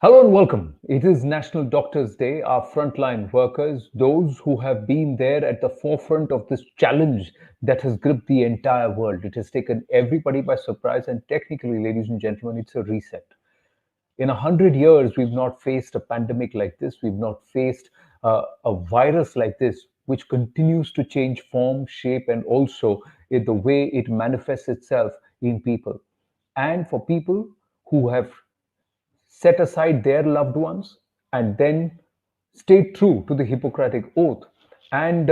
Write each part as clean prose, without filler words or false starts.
Hello and welcome. It is National Doctors Day. Our frontline workers, those who have been there at the forefront of this challenge that has gripped the entire world. It has taken everybody by surprise, and technically, ladies and gentlemen, it's a reset. In 100 years, we've not faced a pandemic like this. We've not faced a virus like this, which continues to change form, shape, and also in the way it manifests itself in people. And for people who have set aside their loved ones and then stayed true to the Hippocratic Oath and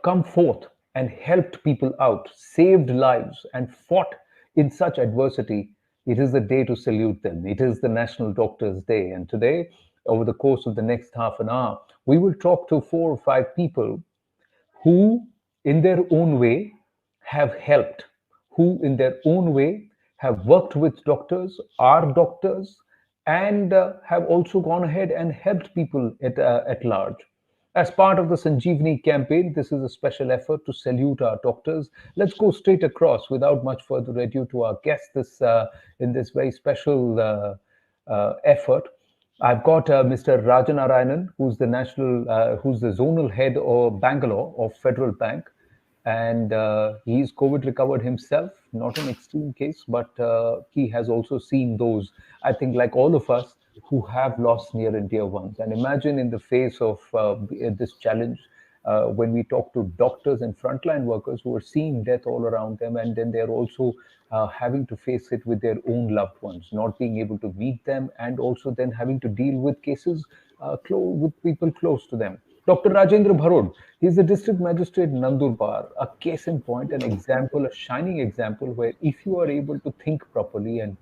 come forth and helped people out, saved lives, and fought in such adversity, it is a day to salute them. It is the National Doctors Day. And today, over the course of the next half an hour, we will talk to 4 or 5 people who, in their own way, have helped, who, in their own way, have worked with doctors, are doctors, and have also gone ahead and helped people at large. As part of the Sanjeevani campaign, this is a special effort to salute our doctors. Let's go straight across without much further ado to our guest in this very special effort. I've got Mr. Rajanarayanan, who's the zonal head of Bangalore of Federal Bank, and he's COVID recovered himself. Not an extreme case, but he has also seen those. I think, like all of us, who have lost near and dear ones. And imagine in the face of this challenge, when we talk to doctors and frontline workers who are seeing death all around them, and then they're also having to face it with their own loved ones, not being able to meet them, and also then having to deal with cases with people close to them. Dr. Rajendra Bharud, he's the district magistrate Nandurbar, a case in point, an example, a shining example where if you are able to think properly and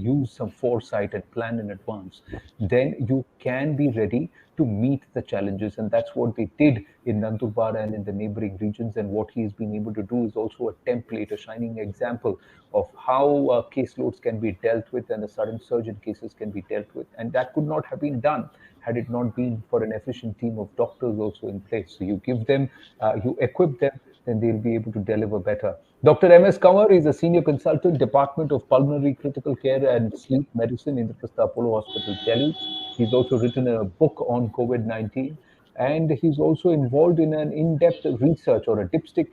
use some foresight and plan in advance, then you can be ready to meet the challenges. And that's what they did in Nandurbar and in the neighboring regions. And what he's been able to do is also a template, a shining example of how caseloads can be dealt with and the sudden surge in cases can be dealt with. And that could not have been done had it not been for an efficient team of doctors also in place. So you give them, you equip them, then they'll be able to deliver better. Dr. MS Kanwar is a senior consultant, Department of Pulmonary Critical Care and Sleep Medicine, Indraprastha Apollo Hospital, Delhi. He's also written a book on COVID-19, and he's also involved in an in-depth research or a dipstick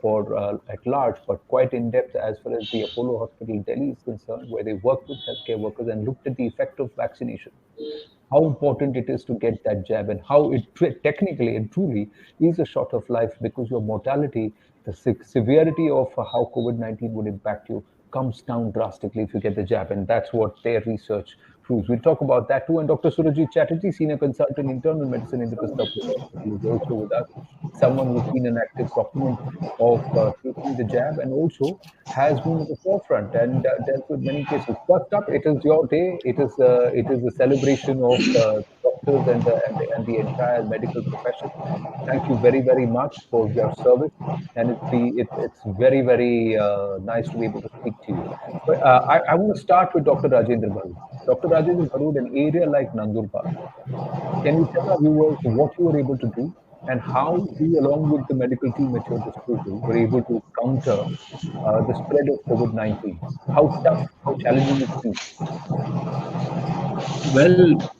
for at large, but quite in-depth as far as the Apollo Hospital Delhi is concerned, where they worked with healthcare workers and looked at the effect of vaccination, how important it is to get that jab, and how it technically and truly is a shot of life, because your mortality, the severity of how COVID-19 would impact you comes down drastically if you get the jab. And that's what their research proves. We'll talk about that too. And Dr. Chatterjee, senior consultant internal medicine in the Hospital, is also with us. Someone who's been an active proponent of taking the jab and also has been at the forefront and dealt with many cases. First up, it is your day. It is a celebration of doctors and the entire medical profession. Thank you very, very much for your service, and it's very, very nice to be able to speak to you. But I want to start with Dr. Rajendra Bharud. Dr. Rajendra Bharud, an area like Nandurbar, can you tell our viewers what you were able to do and how you, along with the medical team at your disposal, were able to counter the spread of COVID-19? How tough, how challenging it's been? Well,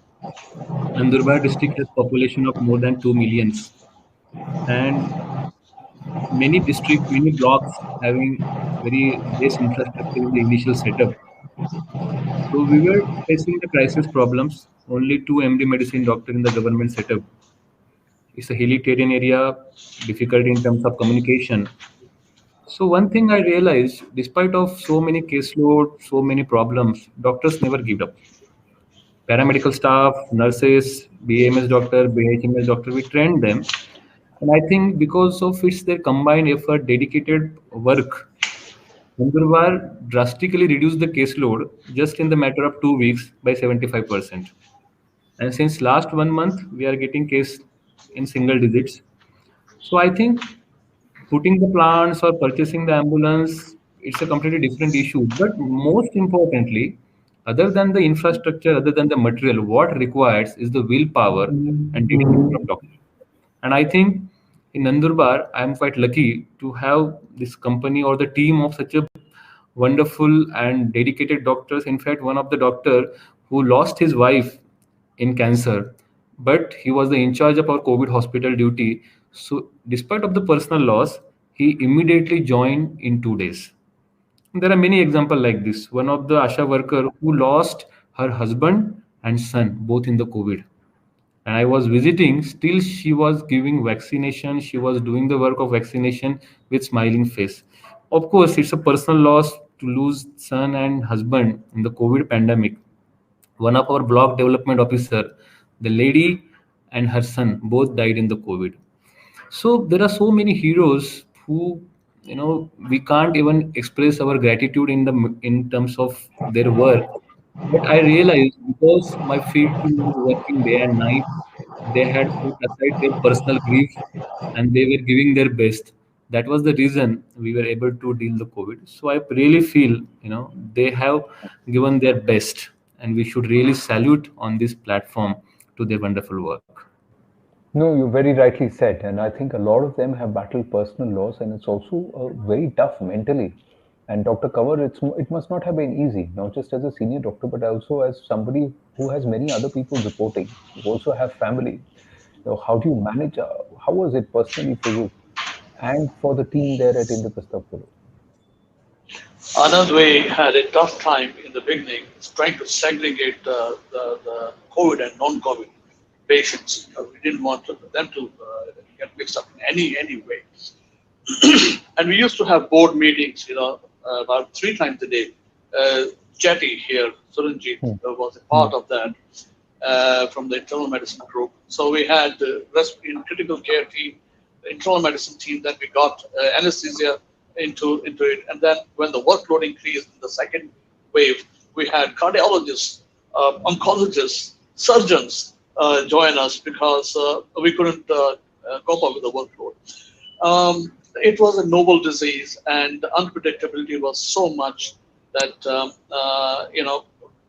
Nandurbar district has population of more than 2 millions, and many districts, many blocks having very less infrastructure in the initial setup. So we were facing the crisis problems. Only 2 MD medicine doctor in the government setup. It's a hilly terrain area, difficult in terms of communication. So one thing I realized, despite of so many caseload, so many problems, doctors never give up. Paramedical staff, nurses, BAMS doctor, BHMS doctor, we trained them. And I think because of it's their combined effort, dedicated work, Nandurbar drastically reduced the caseload just in the matter of 2 weeks by 75%. And since last 1 month, we are getting case in single digits. So I think putting the plants or purchasing the ambulance, it's a completely different issue. But most importantly, Other than the infrastructure, other than the material, what requires is the willpower and dedication of doctors. And I think in Nandurbar, I am quite lucky to have this company or the team of such a wonderful and dedicated doctors. In fact, one of the doctor who lost his wife in cancer, but he was the in charge of our COVID hospital duty. So, despite of the personal loss, he immediately joined in 2 days. There are many examples like this. One of the Asha worker who lost her husband and son both in the COVID, and I was visiting, still she was giving vaccination, she was doing the work of vaccination with smiling face. Of course, it's a personal loss to lose son and husband in the COVID pandemic. One of our block development officer, the lady and her son both died in the COVID. So there are so many heroes who, we can't even express our gratitude in terms of their work. But I realized because my field team was working day and night, they had put aside their personal grief and they were giving their best. That was the reason we were able to deal the COVID. So I really feel, they have given their best, and we should really salute on this platform to their wonderful work. No, you very rightly said, and I think a lot of them have battled personal loss, and it's also very tough mentally. And Dr. Kanwar, it must not have been easy, not just as a senior doctor, but also as somebody who has many other people reporting. You also have family. How do you manage? How was it personally for you and for the team there at Indraprastha Apollo? Anand, we had a tough time in the beginning trying to segregate the COVID and non-COVID patients. We didn't want them to get mixed up in any way. And we used to have board meetings, about 3 times a day. Chatty here, Suranjit, was a part of that from the internal medicine group. So we had the in critical care team, the internal medicine team. Then we got anesthesia into it, and then when the workload increased in the second wave, we had cardiologists, oncologists, surgeons join us because we couldn't cope up with the workload. It was a novel disease, and the unpredictability was so much that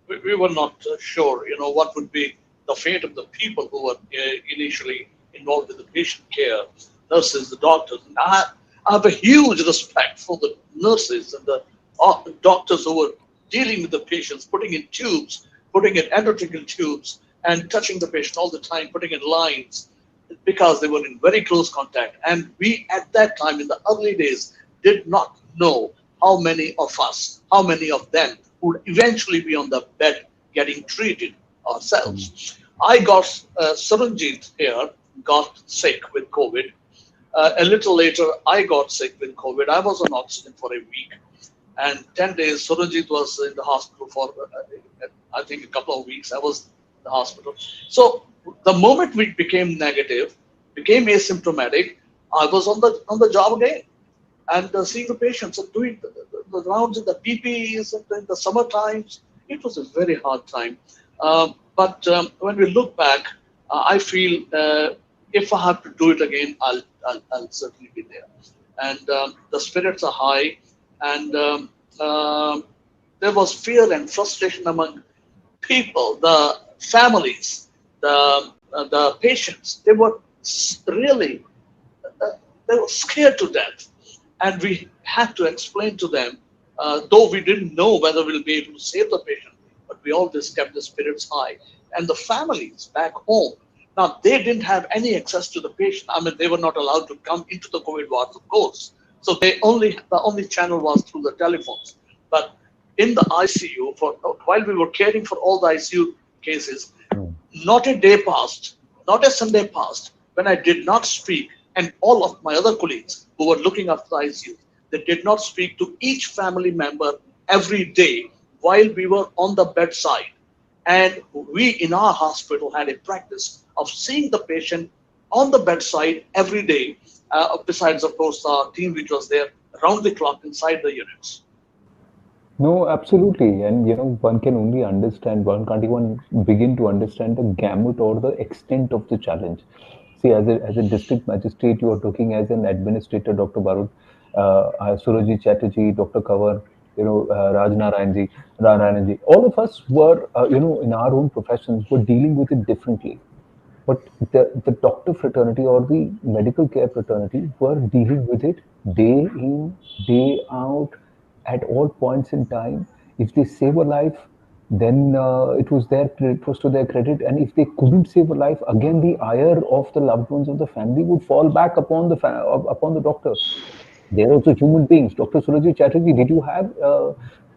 we were not sure, what would be the fate of the people who were initially involved in the patient care, nurses, the doctors. And I have a huge respect for the nurses and the doctors who were dealing with the patients, putting in tubes, putting in endotracheal tubes, and touching the patient all the time, putting in lines, because they were in very close contact. And we, at that time, in the early days, did not know how many of us, how many of them would eventually be on the bed getting treated ourselves. I got, Suranjit here got sick with COVID. A little later, I got sick with COVID. I was on oxygen for a week. And 10 days, Suranjit was in the hospital for, I think, a couple of weeks. I was in the hospital. So the moment we became negative, became asymptomatic, I was on the job again and seeing the patients and doing the rounds in the PPEs and in the summer times. It was a very hard time. But when we look back, I feel if I have to do it again, I'll certainly be there. And the spirits are high, and there was fear and frustration among people, the families, the patients. They were really they were scared to death, and we had to explain to them, though we didn't know whether we'll be able to save the patient, but we always kept the spirits high. And the families back home, now they didn't have any access to the patient. I mean, they were not allowed to come into the COVID wards, of course. So the only channel was through the telephones. But in the ICU, while we were caring for all the ICU cases, not a day passed, not a Sunday passed when I did not speak, and all of my other colleagues who were looking after the ICU, they did not speak to each family member every day while we were on the bedside. And we in our hospital had a practice of seeing the patient on the bedside every day, besides, of course, our team which was there around the clock inside the units. No, absolutely. And one can only understand, one can't even begin to understand the gamut or the extent of the challenge. See, as a district magistrate, you are talking as an administrator, Dr. Bharud, Surajit Chatterjee, Dr. Kanwar. Rajanarayanji, all of us were, in our own professions, were dealing with it differently. But the doctor fraternity or the medical care fraternity were dealing with it day in, day out, at all points in time. If they save a life, then it was to their credit. And if they couldn't save a life, again the ire of the loved ones of the family would fall back upon upon the doctor. They're also human beings. Dr. Chatterjee, did you have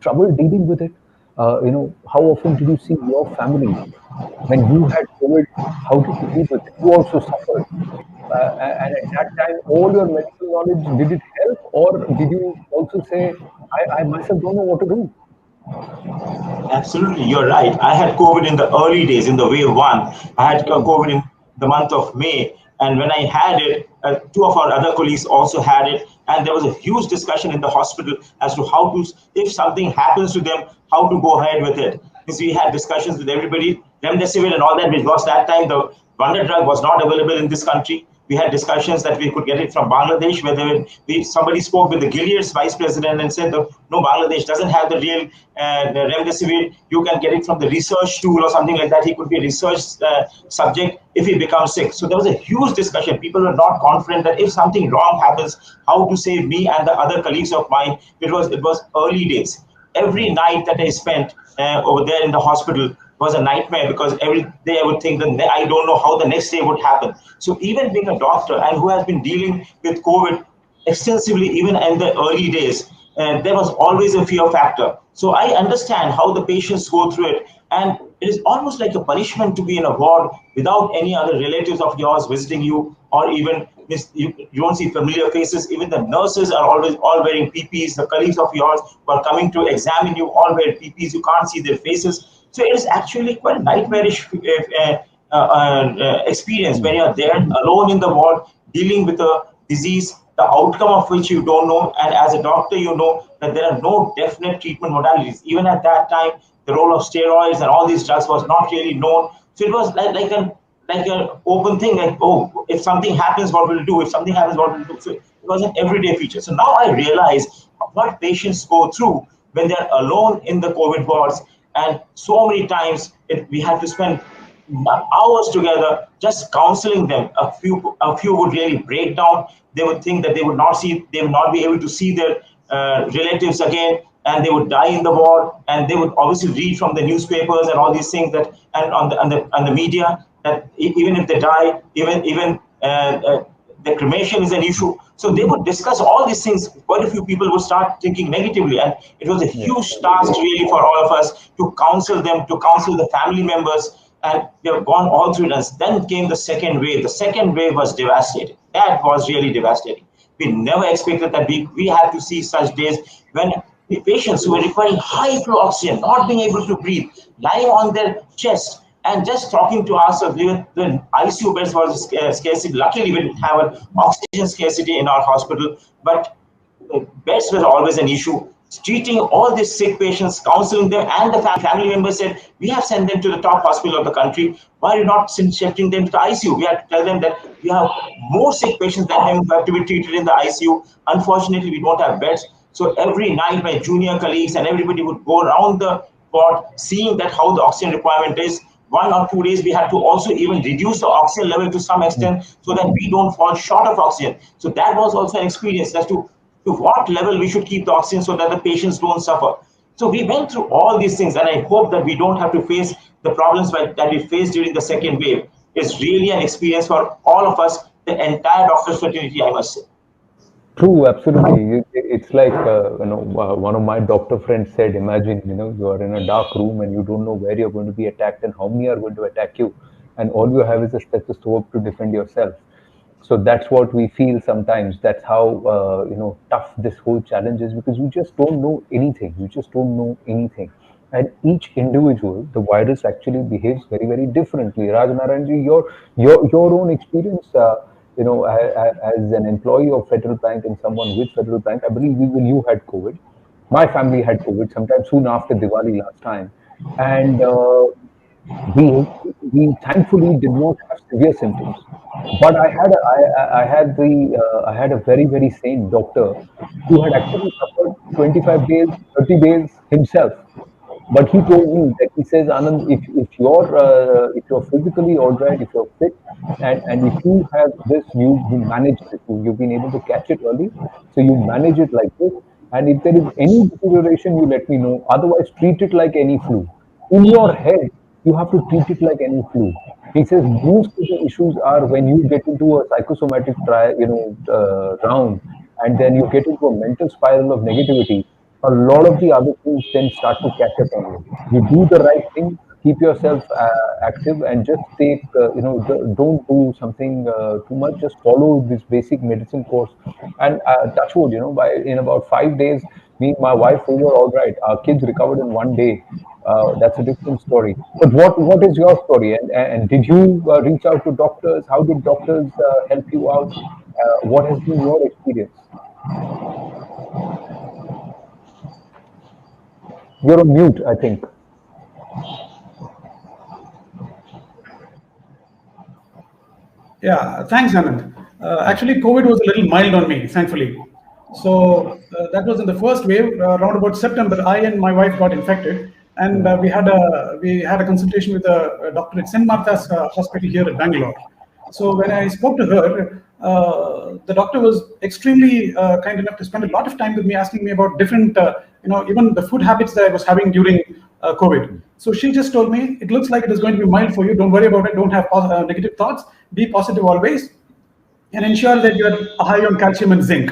trouble dealing with it? How often did you see your family when you had COVID? How did you deal with it? You also suffered. And at that time, all your medical knowledge, did it help? Or did you also say, I myself don't know what to do? Absolutely, you're right. I had COVID in the early days, in the wave one. I had Hmm. COVID in the month of May. And when I had it, two of our other colleagues also had it. And there was a huge discussion in the hospital as to how to, if something happens to them, how to go ahead with it. Because we had discussions with everybody, remdesivir and all that, because that time the wonder drug was not available in this country. We had discussions that we could get it from Bangladesh, where somebody spoke with the Gilead's vice president and said, no, Bangladesh doesn't have the real the remdesivir. You can get it from the research tool or something like that. He could be a research subject if he becomes sick. So there was a huge discussion. People were not confident that if something wrong happens, how to save me and the other colleagues of mine. It was early days. Every night that I spent over there in the hospital was a nightmare, because every day I would think that I don't know how the next day would happen. So even being a doctor and who has been dealing with COVID extensively, even in the early days, there was always a fear factor. So I understand how the patients go through it. And it is almost like a punishment to be in a ward without any other relatives of yours visiting you, or even you don't see familiar faces. Even the nurses are always all wearing PPs. The colleagues of yours who are coming to examine you all wear PPs. You can't see their faces. So it is actually quite a nightmarish experience when you're there alone in the ward dealing with a disease, the outcome of which you don't know. And as a doctor, you know that there are no definite treatment modalities. Even at that time, the role of steroids and all these drugs was not really known. So it was like an open thing, like, oh, if something happens, what will do? If something happens, what will do? So it was an everyday feature. So now I realize what patients go through when they're alone in the COVID wards. And so many times we had to spend hours together just counseling them. A few would really break down. They would think that they would not be able to see their relatives again, and they would die in the war. And they would obviously read from the newspapers and all these things, that and on the media, that even if they die, even the cremation is an issue. So they would discuss all these things. Quite a few people would start thinking negatively, and it was a Yeah. huge task really for all of us to counsel them, to counsel the family members. And we have gone all through it. And then came the second wave. The second wave was devastating. That was really devastating. We never expected that we had to see such days when the patients who were requiring high flow oxygen, not being able to breathe, lying on their chest and just talking to ourselves. The ICU beds was scarcity. Luckily, we didn't have an oxygen scarcity in our hospital, but beds were always an issue. Treating all these sick patients, counseling them, and the family members said, we have sent them to the top hospital of the country. Why are you not shifting them to the ICU? We have to tell them that we have more sick patients than him who have to be treated in the ICU. Unfortunately, we don't have beds. So every night, my junior colleagues and everybody would go around the ward, seeing that how the oxygen requirement is. 1 or 2 days, we had to also even reduce the oxygen level to some extent, so that we don't fall short of oxygen. So that was also an experience as to what level we should keep the oxygen so that the patients don't suffer. So we went through all these things, and I hope that we don't have to face the problems that we faced during the second wave. It's really an experience for all of us, the entire doctors fraternity, I must say. True, absolutely. It's like, one of my doctor friends said, imagine, you are in a dark room and you don't know where you're going to be attacked and how many are going to attack you. And all you have is a stethoscope to defend yourself. So that's what we feel sometimes. That's how, tough this whole challenge is, because you just don't know anything. You just don't know anything. And each individual, the virus actually behaves very, very differently. Rajanarayanji, your own experience, as an employee of Federal Bank and someone with Federal Bank, I believe even you had COVID. My family had COVID sometime soon after Diwali last time, and we we thankfully did not have severe symptoms. But I had a very very sane doctor who had actually suffered 25 days, 30 days himself. But he told me that he says, Anand, if you're physically all right, if you're fit, and if you have this, you manage this. You've been able to catch it early, so you manage it like this. And if there is any deterioration, you let me know. Otherwise, treat it like any flu. In your head, you have to treat it like any flu. He says most of the issues are when you get into a psychosomatic round, and then you get into a mental spiral of negativity. A lot of the other things then start to catch up on you. You do the right thing, keep yourself active, and just take, don't do something too much. Just follow this basic medicine course. And touch wood, by in about 5 days, me and my wife, we were all right. Our kids recovered in one day. That's a different story. But what is your story? And did you reach out to doctors? How did doctors help you out? What has been your experience? You're on mute, I think. Yeah, thanks, Anand. Actually, COVID was a little mild on me, thankfully. So that was in the first wave. Around about September, I and my wife got infected, and we had a consultation with a doctor at St. Martha's Hospital here at Bangalore. So when I spoke to her, the doctor was extremely kind enough to spend a lot of time with me, asking me about different, even the food habits that I was having during COVID. So she just told me, it looks like it is going to be mild for you. Don't worry about it. Don't have negative thoughts. Be positive always, and ensure that you're high on calcium and zinc.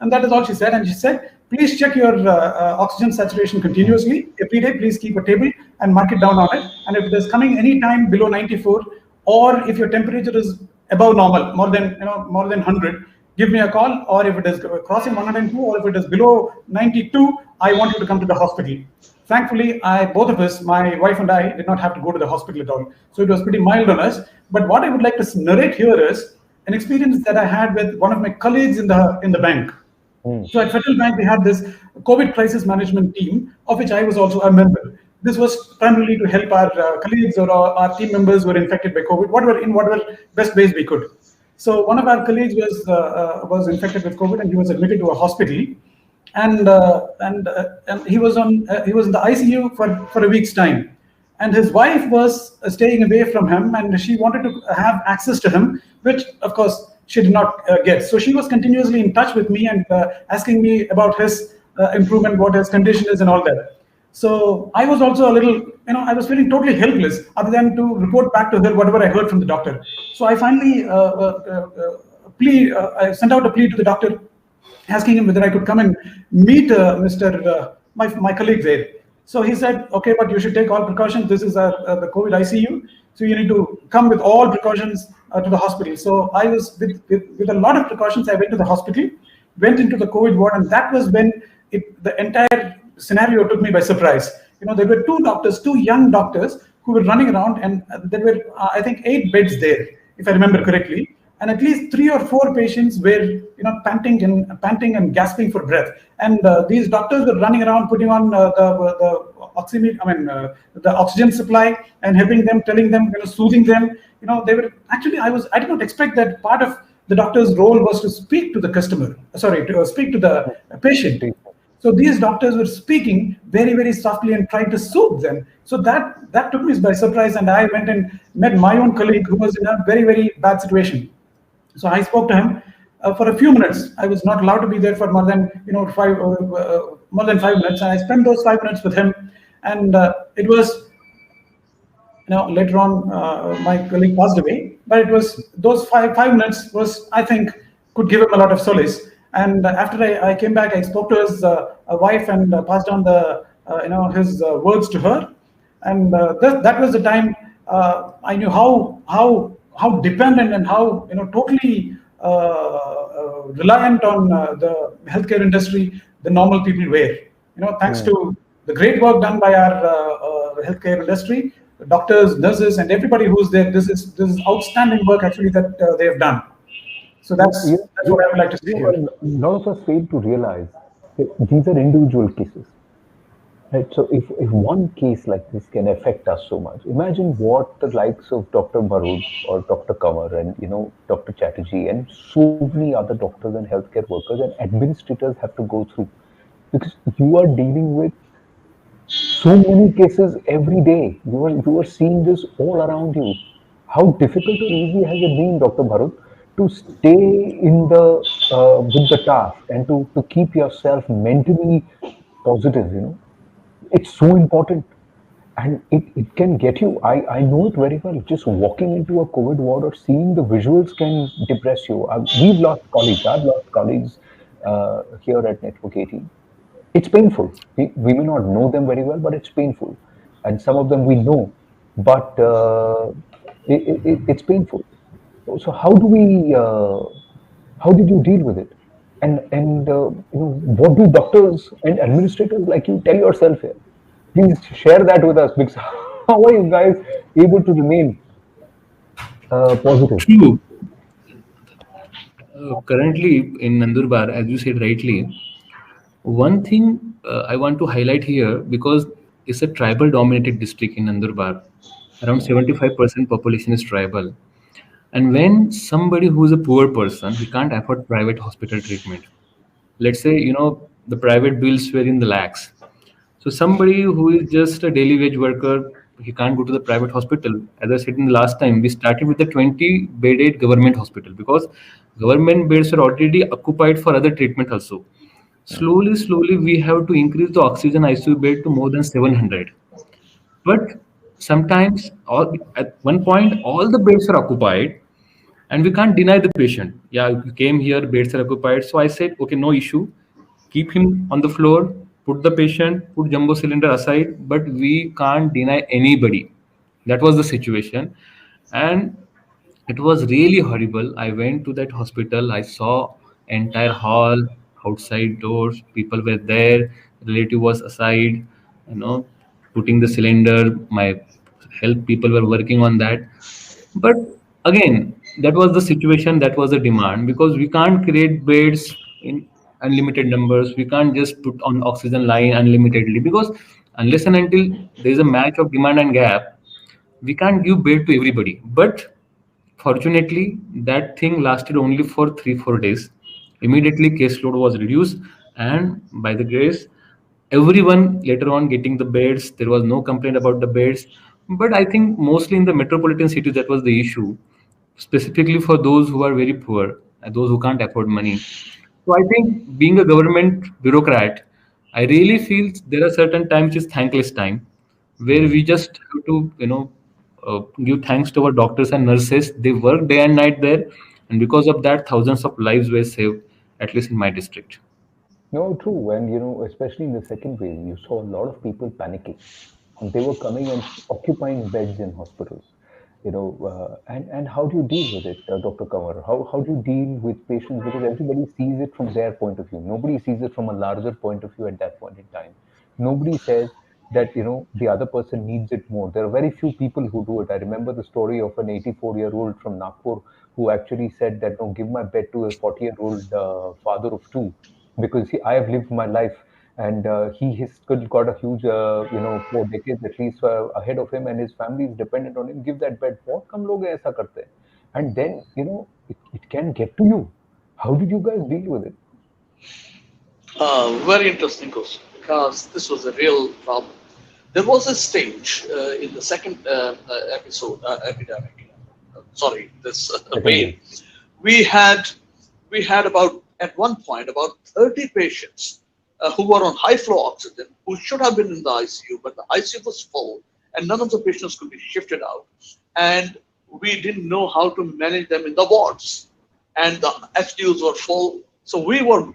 And that is all she said. And she said, please check your oxygen saturation continuously every day. Please keep a table and mark it down on it. And if it is coming any time below 94, or if your temperature is above normal, more than 100, give me a call. Or if it is crossing 102, or if it is below 92, I want you to come to the hospital. Thankfully, both of us, my wife and I, did not have to go to the hospital at all. So it was pretty mild on us. But what I would like to narrate here is an experience that I had with one of my colleagues in the bank. So at Federal Bank, we had this COVID crisis management team, of which I was also a member. This was primarily to help our colleagues or our team members who were infected by COVID, whatever best ways we could. So one of our colleagues was infected with COVID, and he was admitted to a hospital, and he was in the ICU for a week's time. And his wife was staying away from him, and she wanted to have access to him, which of course she did not get. So she was continuously in touch with me and asking me about his improvement, what his condition is, and all that. So I was also a little, I was feeling totally helpless, other than to report back to her whatever I heard from the doctor. So I finally I sent out a plea to the doctor, asking him whether I could come and meet my colleague there. So he said, okay, but you should take all precautions. This is the COVID ICU. So you need to come with all precautions to the hospital. So I was with a lot of precautions. I went to the hospital, went into the COVID ward, and that was when the entire scenario took me by surprise. There were two young doctors who were running around, and there were, I think, 8 beds there, if I remember correctly. And at least 3 or 4 patients were, panting and gasping for breath. And these doctors were running around, putting on the oxygen supply and helping them, telling them, soothing them. They were actually, I did not expect that part of the doctor's role was to speak to the speak to the patient. So these doctors were speaking very, very softly and trying to soothe them. So that took me by surprise, and I went and met my own colleague who was in a very, very bad situation. So I spoke to him for a few minutes. I was not allowed to be there for more than 5 minutes. And I spent those 5 minutes with him, and it was, later on my colleague passed away. But it was those five minutes was, I think, could give him a lot of solace. And after I came back, I spoke to his wife and passed on his words to her. And that was the time I knew how dependent and how totally reliant on the healthcare industry the normal people were. Thanks to the great work done by our healthcare industry, the doctors, nurses, and everybody who's there. This is outstanding work actually that they have done. So that's what I would like to say here. A lot of us fail to realize that these are individual cases. Right? So if one case like this can affect us so much, imagine what the likes of Dr. Bharud or Dr. Kanwar and Dr. Chatterjee and so many other doctors and healthcare workers and administrators have to go through. because you are dealing with so many cases every day. You are seeing this all around you. How difficult or easy has it been, Dr. Bharut, to stay in the with the task and to keep yourself mentally positive? It's so important, and it can get you. I know it very well. Just walking into a COVID ward or seeing the visuals can depress you. We've lost colleagues. I've lost colleagues here at Network 18. It's painful. We may not know them very well, but it's painful. And some of them we know, but it's painful. So how did you deal with it? And what do doctors and administrators like you tell yourself here? Please share that with us, because how are you guys able to remain positive? True. Currently in Nandurbar, as you said rightly, one thing I want to highlight here, because it's a tribal dominated district in Nandurbar. Around 75% population is tribal. And when somebody who is a poor person, he can't afford private hospital treatment. Let's say, the private bills were in the lakhs. So somebody who is just a daily wage worker, he can't go to the private hospital. As I said in the last time, we started with the 20-bedded government hospital because government beds are already occupied for other treatment also. Slowly, we have to increase the oxygen ICU bed to more than 700. But sometimes, at one point, all the beds are occupied, and we can't deny the patient. Yeah, you came here, beds are occupied. So I said, okay, no issue. Keep him on the floor, put the patient, put jumbo cylinder aside, but we can't deny anybody. That was the situation. And it was really horrible. I went to that hospital. I saw entire hall, outside doors. People were there. Relative was aside, you know, putting the cylinder. My health people were working on that. But again, that was the situation. That was the demand, because we can't create beds in unlimited numbers. We can't just put on oxygen line unlimitedly, because unless and until there is a match of demand and gap, we can't give bed to everybody. But fortunately, that thing lasted only for 3-4 days. Immediately, caseload was reduced, and by the grace, everyone later on getting the beds. There was no complaint about the beds. But I think mostly in the metropolitan cities, that was the issue, specifically for those who are very poor and those who can't afford money. So I think being a government bureaucrat, I really feel there are certain times which is thankless time, where we just have to, give thanks to our doctors and nurses. They work day and night there, and because of that, thousands of lives were saved, at least in my district. No, true. And especially in the second wave, you saw a lot of people panicking. And they were coming and occupying beds in hospitals. And how do you deal with it, Dr. Kanwar? How do you deal with patients? Because everybody sees it from their point of view. Nobody sees it from a larger point of view at that point in time. Nobody says that the other person needs it more. There are very few people who do it. I remember the story of an 84-year-old from Nagpur who actually said that, no, give my bed to a 40-year-old father of two, because I have lived my life, and he has still got a huge 4 decades at least ahead of him, and his family is dependent on him. Give that bed. बहुत कम लोग ऐसा करते हैं. And then it can get to you. How did you guys deal with it? Very interesting question, because this was a real problem. There was a stage in the second epidemic. Sorry, this Second wave. wave. We had about, at one point, about 30 patients who were on high flow oxygen, who should have been in the ICU, but the ICU was full and none of the patients could be shifted out. And we didn't know how to manage them in the wards. And the FDUs were full. So we were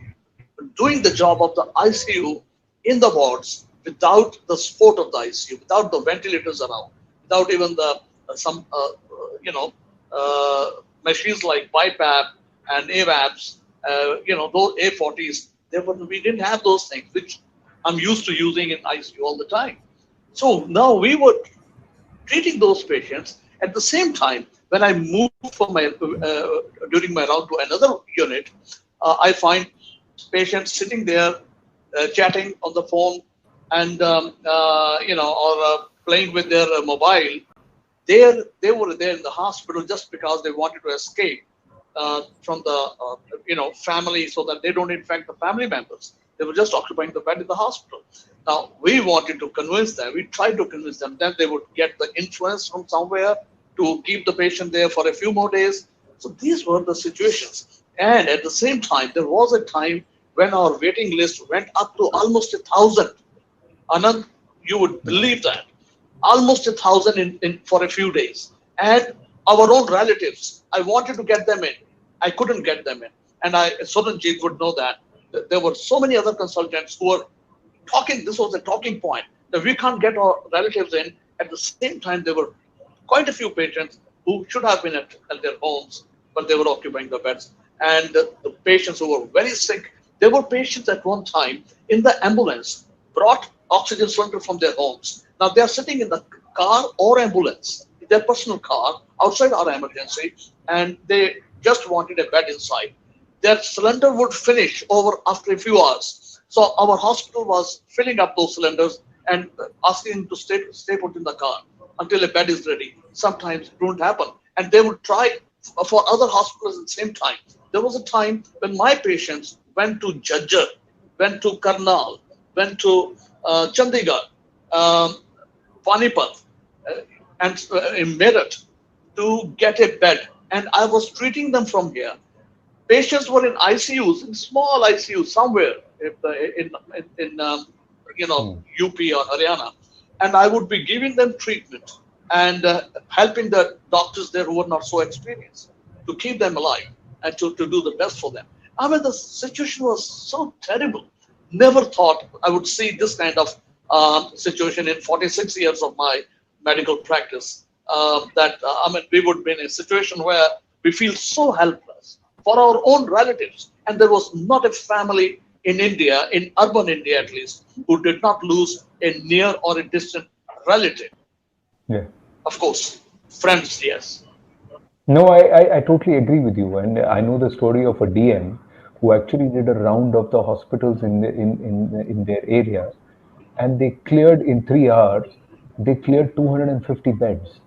doing the job of the ICU in the wards without the support of the ICU, without the ventilators around, without even the some machines like BiPAP and AVAPs, those A40s. We didn't have those things, which I'm used to using in ICU all the time. So now we were treating those patients. At the same time, when I moved from during my round to another unit, I find patients sitting there chatting on the phone and or playing with their mobile. They were there in the hospital just because they wanted to escape from the family, so that they don't infect the family members. They were just occupying the bed in the hospital. Now, we wanted to convince them, we tried to convince them that they would get the influence from somewhere to keep the patient there for a few more days. So these were the situations. And at the same time, there was a time when our waiting list went up to almost 1,000. Anand, you would believe that. Almost 1,000 in for a few days. And our own relatives, I wanted to get them in. I couldn't get them in. And Sodanjit would know that. There were so many other consultants who were talking, this was a talking point, that we can't get our relatives in. At the same time, there were quite a few patients who should have been at their homes, but they were occupying the beds. And the patients who were very sick, there were patients at one time in the ambulance, brought oxygen cylinder from their homes. Now they are sitting in the car or ambulance, their personal car, outside our emergency, and they just wanted a bed inside. Their cylinder would finish over after a few hours. So our hospital was filling up those cylinders and asking them to stay put in the car until a bed is ready. Sometimes it wouldn't happen. And they would try for other hospitals at the same time. There was a time when my patients went to Jajjar, went to Karnal, went to Chandigarh, Panipat, and in Meerut to get a bed. And I was treating them from here. Patients were in ICUs, in small ICUs somewhere in UP or Haryana, and I would be giving them treatment and helping the doctors there who were not so experienced to keep them alive and to do the best for them. I mean, the situation was so terrible. Never thought I would see this kind of situation in 46 years of my medical practice. We would be in a situation where we feel so helpless for our own relatives. And there was not a family in India, in urban India at least, who did not lose a near or a distant relative. Yeah. Of course, friends, yes. No, I totally agree with you. And I know the story of a DM who actually did a round of the hospitals in their area. And they cleared in 3 hours, they cleared 250 beds.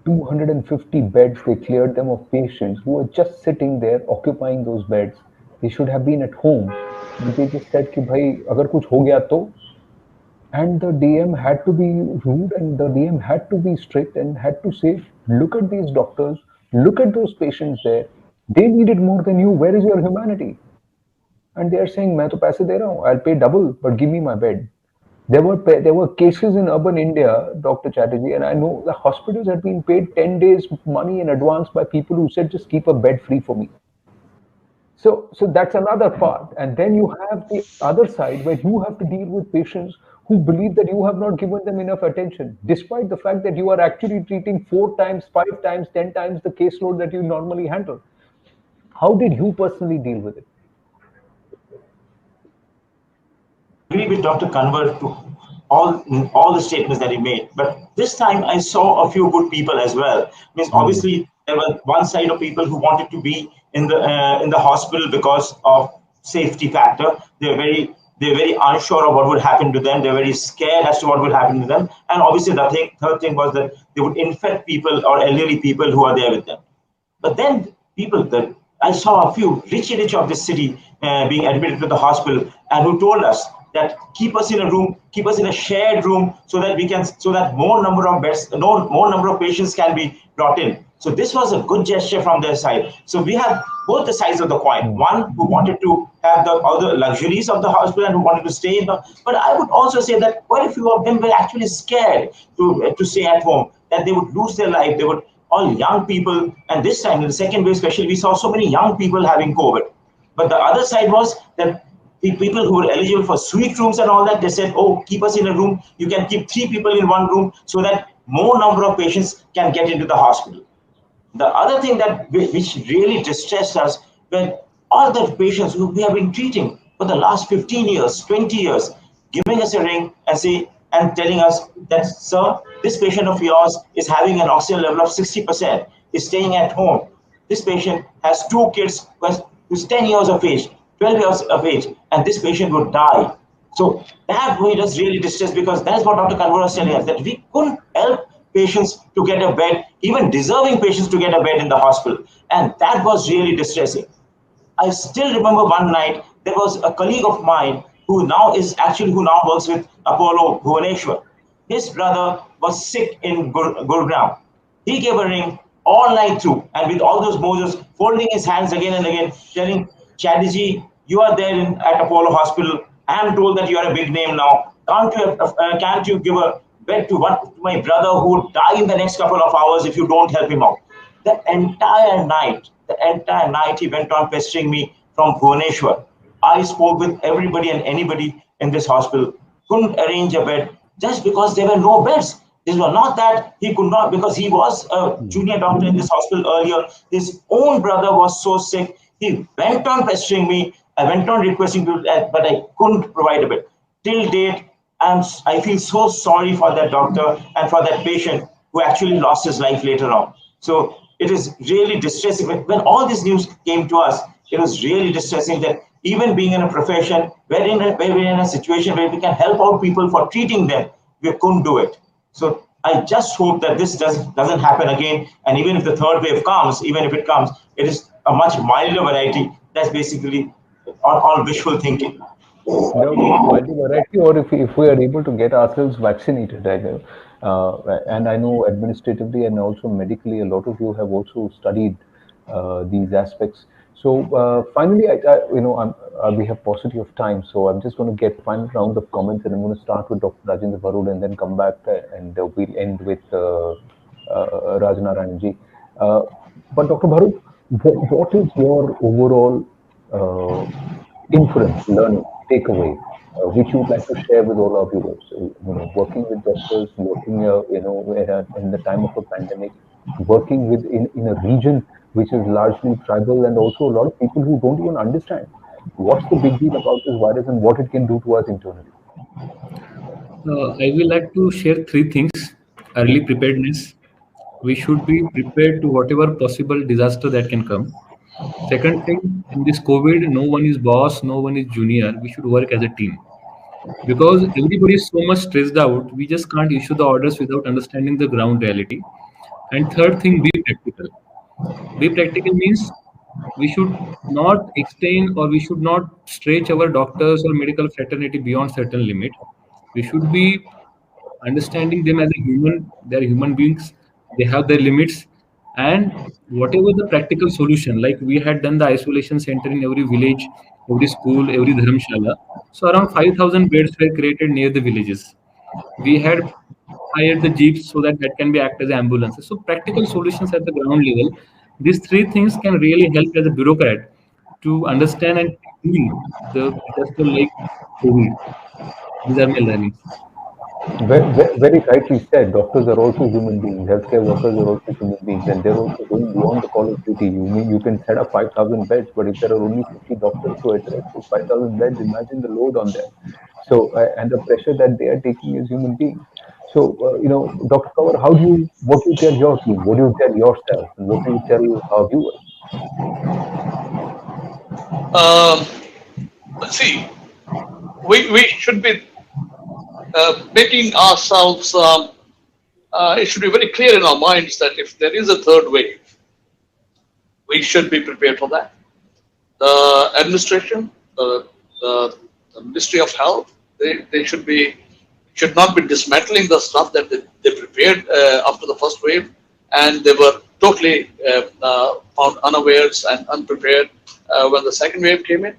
250 beds, they cleared them of patients who were just sitting there occupying those beds. They should have been at home, but they just said कि भाई अगर कुछ हो गया तो, and the DM had to be rude and the DM had to be strict and had to say, look at these doctors, look at those patients there. They needed more than you. Where is your humanity? And they are saying, मैं तो पैसे दे रहा हूँ, I'll pay double, but give me my bed. There were cases in urban India, Dr. Chatterjee, and I know the hospitals had been paid 10 days money in advance by people who said, just keep a bed free for me. So that's another part. And then you have the other side where you have to deal with patients who believe that you have not given them enough attention, despite the fact that you are actually treating 4 times, 5 times, 10 times the caseload that you normally handle. How did you personally deal with it? I agree with Dr. Kanwar to all the statements that he made, but this time I saw a few good people as well. Means obviously there was one side of people who wanted to be in the hospital because of safety factor. They're very unsure of what would happen to them. They're very scared as to what would happen to them. And obviously the third thing was that they would infect people or elderly people who are there with them. But then people that I saw a few rich of this city being admitted to the hospital and who told us that keep us in a room, keep us in a shared room so that more number of beds, more number of patients can be brought in. So this was a good gesture from their side. So we have both the sides of the coin. One who wanted to have all the luxuries of the hospital and who wanted to stay in the, but I would also say that quite a few of them were actually scared to stay at home, that they would lose their life. They would, all young people, and this time in the second wave especially, we saw so many young people having COVID. But the other side was that the people who were eligible for suite rooms and all that, they said, oh, keep us in a room. You can keep 3 people in one room so that more number of patients can get into the hospital. The other thing which really distressed us when all the patients who we have been treating for the last 15 years, 20 years, giving us a ring and telling us that, sir, this patient of yours is having an oxygen level of 60%, is staying at home. This patient has 2 kids who's 10 years of age, 12 years of age, and this patient would die. So that made us really distressed, because that's what Dr. Kanwar was telling us, that we couldn't help patients to get a bed, even deserving patients to get a bed in the hospital. And that was really distressing. I still remember one night there was a colleague of mine who now works with Apollo Bhubaneswar. His brother was sick in Gurgaon. He gave a ring all night through, and with all those Moses folding his hands again and again, telling Chatterjee, you are there at Apollo Hospital. I am told that you are a big name now. Can't you give a bed to my brother who would die in the next couple of hours if you don't help him out? The entire night he went on pestering me from Bhubaneswar. I spoke with everybody and anybody in this hospital, couldn't arrange a bed just because there were no beds. This was not that he could not, because he was a junior doctor in this hospital earlier. His own brother was so sick. He went on pestering me. I went on requesting to, but I couldn't provide a bed. Till date, I feel so sorry for that doctor and for that patient who actually lost his life later on. So it is really distressing. When all this news came to us, it was really distressing that even being in a profession, we're in a situation where we can help out people for treating them, we couldn't do it. So I just hope that this doesn't happen again. And even if the third wave comes, even if it comes, it is a much milder variety. That's basically all wishful thinking. Variety, or if we are able to get ourselves vaccinated, I know, and I know administratively and also medically, a lot of you have also studied these aspects. So finally, we have paucity of time, so I'm just going to get final round of comments, and I'm going to start with Dr. Rajendra Bharud and then come back and we'll end with Rajanarayanji. But Dr. Bharud, what is your overall inference, learning, takeaway, which you would like to share with all our viewers? Working with doctors, working, in the time of a pandemic, working in a region which is largely tribal, and also a lot of people who don't even understand what's the big deal about this virus and what it can do to us internally. I will like to share three things. Early preparedness. We should be prepared to whatever possible disaster that can come. Second thing, in this COVID, no one is boss, no one is junior. We should work as a team. Because everybody is so much stressed out, we just can't issue the orders without understanding the ground reality. And third thing, be practical. Be practical means we should not extend or we should not stretch our doctors or medical fraternity beyond certain limit. We should be understanding them as a human. They're human beings. They have their limits. And whatever the practical solution, like we had done the isolation center in every village, every school, every dharmshala. So around 5,000 beds were created near the villages. We had hired the jeeps so that can be act as ambulances. So practical solutions at the ground level. These three things can really help as a bureaucrat to understand and deal the disaster like COVID. These are my learnings. Very rightly said. Doctors are also human beings. Healthcare workers are also human beings, and they're also going beyond the call of duty. You mean you can set up 5,000 beds, but if there are only 50 doctors to address those 5,000 beds, imagine the load on them. So, and the pressure that they are taking as human beings. So, Dr. Kanwar, what do you tell your team? What do you tell yourself? And what do you tell our viewers? See, we should be making ourselves, it should be very clear in our minds that if there is a third wave, we should be prepared for that. The administration, the Ministry of Health, they should not be dismantling the stuff that they prepared after the first wave, and they were totally found unawares and unprepared when the second wave came in.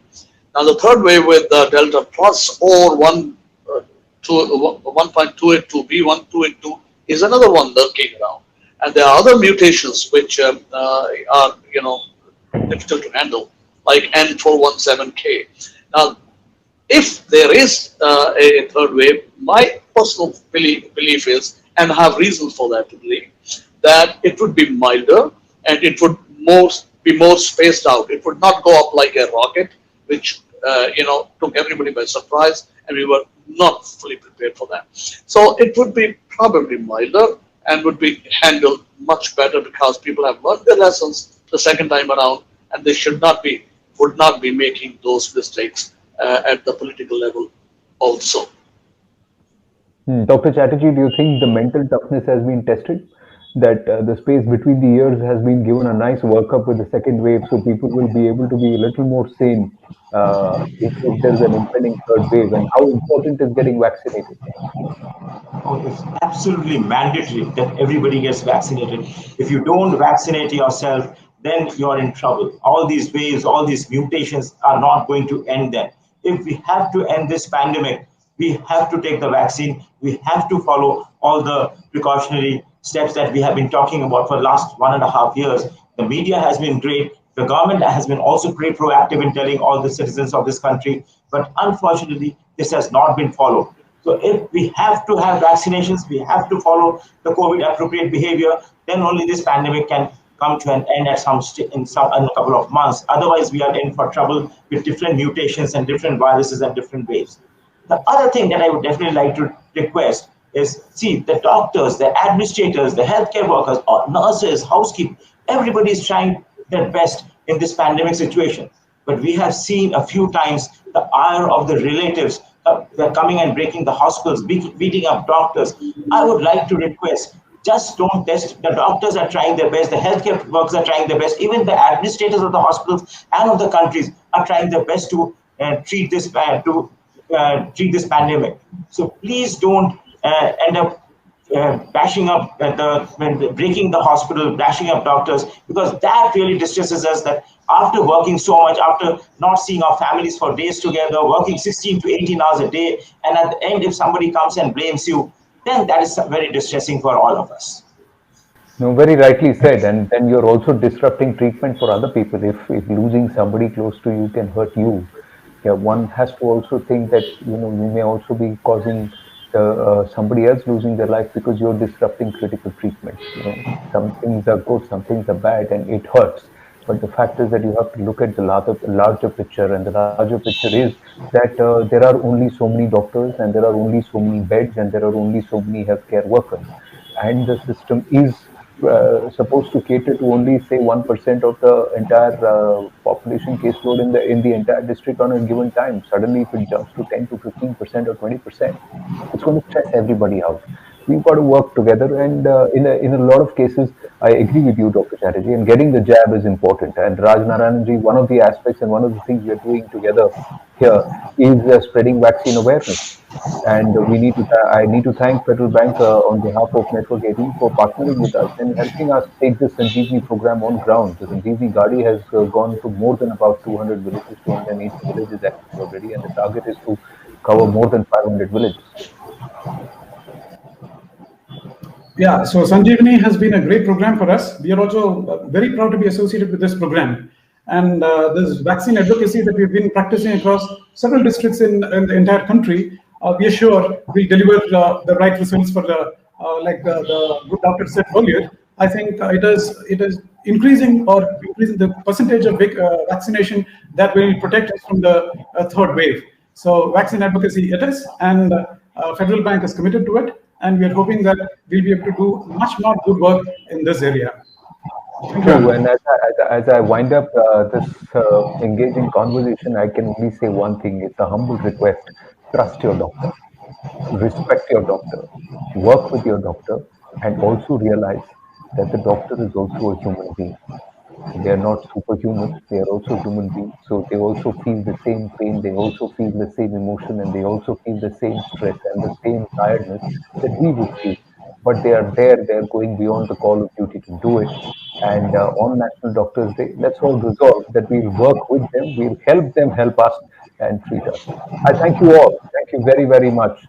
Now the third wave with Delta Plus or 1.282 B1282 is another one lurking around, and there are other mutations which are difficult to handle, like N417K. Now, if there is a third wave, my personal belief is, and I have reasons for that to believe, that it would be milder and it would be more spaced out. It would not go up like a rocket, which took everybody by surprise, and we were not fully prepared for that. So it would be probably milder and would be handled much better because people have learned their lessons the second time around, and they would not be making those mistakes at the political level also. Dr. Chatterjee, do you think the mental toughness has been tested? that the space between the years has been given a nice workup with the second wave, so people will be able to be a little more sane if there is an impending third wave, and how important is getting vaccinated. Oh, it's absolutely mandatory that everybody gets vaccinated. If you don't vaccinate yourself, then you're in trouble. All these waves, all these mutations are not going to end then. If we have to end this pandemic, we have to take the vaccine. We have to follow all the precautionary steps that we have been talking about for the last 1.5 years. The media has been great. The government has been also very proactive in telling all the citizens of this country. But unfortunately, this has not been followed. So if we have to have vaccinations, we have to follow the COVID appropriate behavior, then only this pandemic can come to an end at in a couple of months. Otherwise, we are in for trouble with different mutations and different viruses and different waves. The other thing that I would definitely like to request is, see, the doctors, the administrators, the healthcare workers, or nurses, housekeepers, everybody is trying their best in this pandemic situation. But we have seen a few times the ire of the relatives. They're coming and breaking the hospitals, beating up doctors. I would like to request, just don't test. The doctors are trying their best. The healthcare workers are trying their best. Even the administrators of the hospitals and of the countries are trying their best to treat treat this pandemic. So please don't end up bashing up breaking the hospital, bashing up doctors, because that really distresses us. That after working so much, after not seeing our families for days together, working 16 to 18 hours a day, and at the end, if somebody comes and blames you, then that is very distressing for all of us. No, very rightly said. And then you're also disrupting treatment for other people. If losing somebody close to you can hurt you, yeah, one has to also think that you may also be causing somebody else losing their life because you're disrupting critical treatment. Some things are good, some things are bad, and it hurts. But the fact is that you have to look at the larger picture, and the larger picture is that there are only so many doctors, and there are only so many beds, and there are only so many healthcare workers, and the system is supposed to cater to only say 1% of the entire population caseload in the entire district on a given time. Suddenly, if it jumps to 10 to 15% or 20%, it's going to stress everybody out. We've got to work together, and in a lot of cases, I agree with you, Dr. Chatterjee. And getting the jab is important. And Rajanarayanji, one of the aspects and one of the things we are doing together here is spreading vaccine awareness. And I need to thank Federal Bank on behalf of Network 18 for partnering with us and helping us take this Sanjeevani program on ground. The Sanjeevani Gadi has gone to more than about 200 villages, 280 villages actually already, and the target is to cover more than 500 villages. Yeah, so Sanjeevani has been a great program for us. We are also very proud to be associated with this program. And this vaccine advocacy that we've been practicing across several districts in the entire country, we are sure will deliver the right results for like the good doctor said earlier. I think it is increasing the percentage of vaccination that will protect us from the third wave. So vaccine advocacy it is, and Federal Bank is committed to it, and we are hoping that we'll be able to do much more good work in this area. True, and as I wind up this engaging conversation, I can only say one thing. It's a humble request. Trust your doctor, respect your doctor, work with your doctor, and also realize that the doctor is also a human being. They are not superhumans, they are also human beings. So they also feel the same pain, they also feel the same emotion, and they also feel the same stress and the same tiredness that we would feel. But they are there, they are going beyond the call of duty to do it. And on National Doctors Day, let's all resolve that we'll work with them, we'll help them help us and treat us. I thank you all. Thank you very, very much.